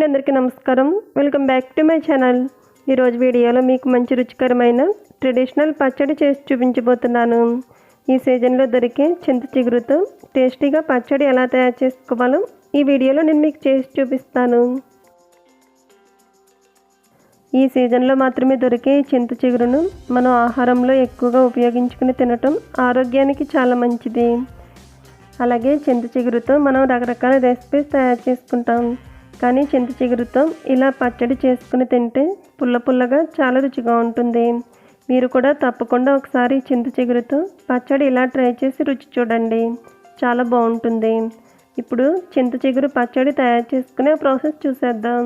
అండి, అందరికీ నమస్కారం. Welcome back to my channel. ఈరోజు వీడియోలో మీకు మంచి రుచికరమైన ట్రెడిషనల్ పచ్చడి చేసి చూపించబోతున్నాను. ఈ సీజన్లో దొరికే చింత చిగురుతో టేస్టీగా పచ్చడి ఎలా తయారు చేసుకోవాలో ఈ వీడియోలో నేను మీకు చేసి చూపిస్తాను. ఈ సీజన్లో మాత్రమే దొరికే చింత చిగురును మనం ఆహారంలో ఎక్కువగా ఉపయోగించుకుని తినటం ఆరోగ్యానికి చాలా మంచిది. అలాగే చింత చిగురుతో మనం రకరకాల రెసిపీస్ తయారు చేసుకుంటాం. కానీ చింత చిగురుతో ఇలా పచ్చడి చేసుకుని తింటే పుల్ల పుల్లగా చాలా రుచిగా ఉంటుంది. మీరు కూడా తప్పకుండా ఒకసారి చింత చిగురుతో పచ్చడి ఇలా ట్రై చేసి రుచి చూడండి, చాలా బాగుంటుంది. ఇప్పుడు చింత చిగురు పచ్చడి తయారు చేసుకునే ప్రాసెస్ చూసేద్దాం.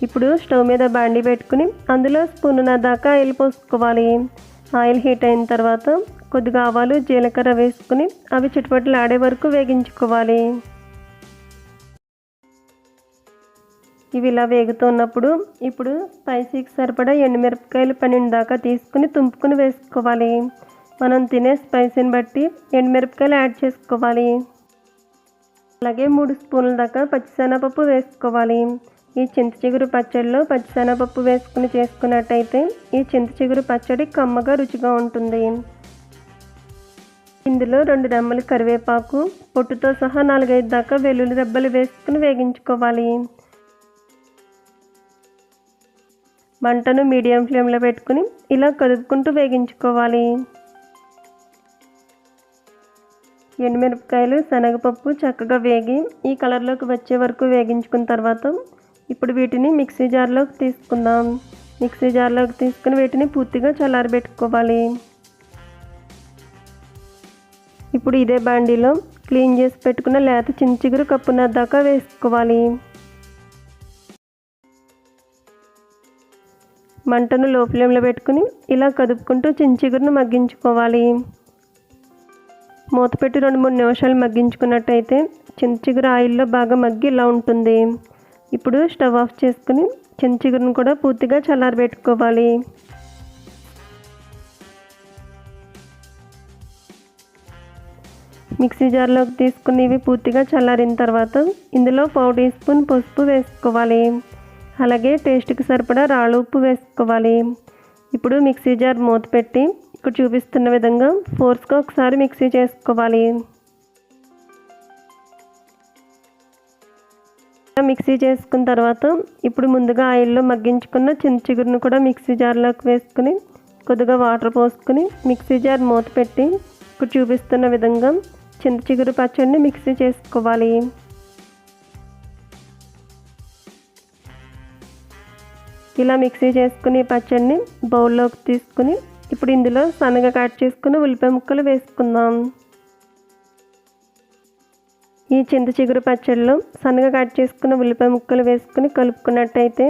ఇప్పుడు స్టవ్ మీద బాండి పెట్టుకుని అందులో స్పూనున్నర దాకా ఆయిల్ పోసుకోవాలి. ఆయిల్ హీట్ అయిన తర్వాత కొద్దిగా ఆవాలు జీలకర్ర వేసుకుని అవి చిటపటలు ఆడే వరకు వేగించుకోవాలి. ఇవి ఇలా వేగుతున్నప్పుడు ఇప్పుడు స్పైసీకి సరిపడా ఎండుమిరపకాయలు 12 దాకా తీసుకుని తుంపుకుని వేసుకోవాలి. మనం తినే స్పైసీని బట్టి ఎండుమిరపకాయలు యాడ్ చేసుకోవాలి. అలాగే 3 స్పూన్ల దాకా పచ్చిశనగపప్పు వేసుకోవాలి. ఈ చింత చిగురు పచ్చడిలో పచ్చిశనగపప్పు వేసుకుని చేసుకున్నట్టయితే ఈ చింత చిగురు పచ్చడి కమ్మగా రుచిగా ఉంటుంది. ఇందులో 2 రెమ్మలు కరివేపాకు, పొట్టుతో సహా 4-5 దాకా వెల్లుల్లి రెబ్బలు వేసుకుని వేగించుకోవాలి. మంటను మీడియం ఫ్లేమ్లో పెట్టుకుని ఇలా కదుపుకుంటూ వేగించుకోవాలి. ఎండుమిరపకాయలు, శనగపప్పు చక్కగా వేగి ఈ కలర్లోకి వచ్చే వరకు వేగించుకున్న తర్వాత ఇప్పుడు వీటిని మిక్సీ జార్లోకి తీసుకుందాం. మిక్సీ జార్లోకి తీసుకుని వీటిని పూర్తిగా చల్లారబెట్టుకోవాలి. ఇప్పుడు ఇదే బాండీలో క్లీన్ చేసి పెట్టుకున్న లేత చింత చిగురు కప్పున్నర దాకా వేసుకోవాలి. మంటను లో ఫ్లేమ్లో పెట్టుకుని ఇలా కదుపుకుంటూ చింత చిగురును మగ్గించుకోవాలి. మూత పెట్టి 2-3 నిమిషాలు మగ్గించుకున్నట్టయితే చింత చిగురు ఆయిల్లో బాగా మగ్గి ఇలా ఉంటుంది. ఇప్పుడు స్టవ్ ఆఫ్ చేసుకుని చింత చిగురును కూడా పూర్తిగా చల్లారబెట్టుకోవాలి. మిక్సీ జార్లోకి తీసుకుని ఇవి పూర్తిగా చల్లారిన తర్వాత ఇందులో 1/4 టీ స్పూన్ పసుపు వేసుకోవాలి. అలాగే టేస్ట్కి సరిపడా రాళ్ళ ఉప్పు వేసుకోవాలి. ఇప్పుడు మిక్సీ జార్ మూత పెట్టి ఇక్కడ చూపిస్తున్న విధంగా ఫోర్స్గా ఒకసారి మిక్సీ చేసుకోవాలి. మిక్సీ చేసుకున్న తర్వాత ఇప్పుడు ముందుగా ఆయిల్లో మగ్గించుకున్న చింత చిగురును కూడా మిక్సీ జార్లోకి వేసుకుని కొద్దిగా వాటర్ పోసుకుని మిక్సీ జార్ మూత పెట్టి ఇక్కడ చూపిస్తున్న విధంగా చింత చిగురు పచ్చడిని మిక్సీ చేసుకోవాలి. ఇలా మిక్సీ చేసుకుని పచ్చడిని బౌల్లోకి తీసుకుని ఇప్పుడు ఇందులో సన్నగా కట్ చేసుకుని ఉల్లిపాయ ముక్కలు వేసుకుందాం. ఈ చింత చిగురు పచ్చడిలో సన్నగా కట్ చేసుకున్న ఉల్లిపాయ ముక్కలు వేసుకుని కలుపుకున్నట్టయితే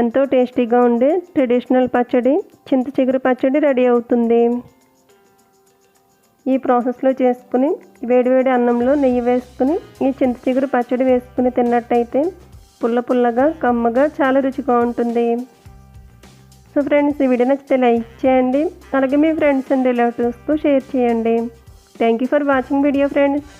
ఎంతో టేస్టీగా ఉండే ట్రెడిషనల్ పచ్చడి చింత చిగురు పచ్చడి రెడీ అవుతుంది. ఈ ప్రాసెస్లో చేసుకుని వేడివేడి అన్నంలో నెయ్యి వేసుకుని ఈ చింత చిగురు పచ్చడి వేసుకుని తిన్నట్టయితే పుల్ల పుల్లగా కమ్మగా చాలా రుచిగా ఉంటుంది. సో ఫ్రెండ్స్, ఈ వీడియో నచ్చితే లైక్ చేయండి. అలాగే మీ ఫ్రెండ్స్ అండ్ రిలేటివ్స్కు షేర్ చేయండి. Thank you for watching video friends.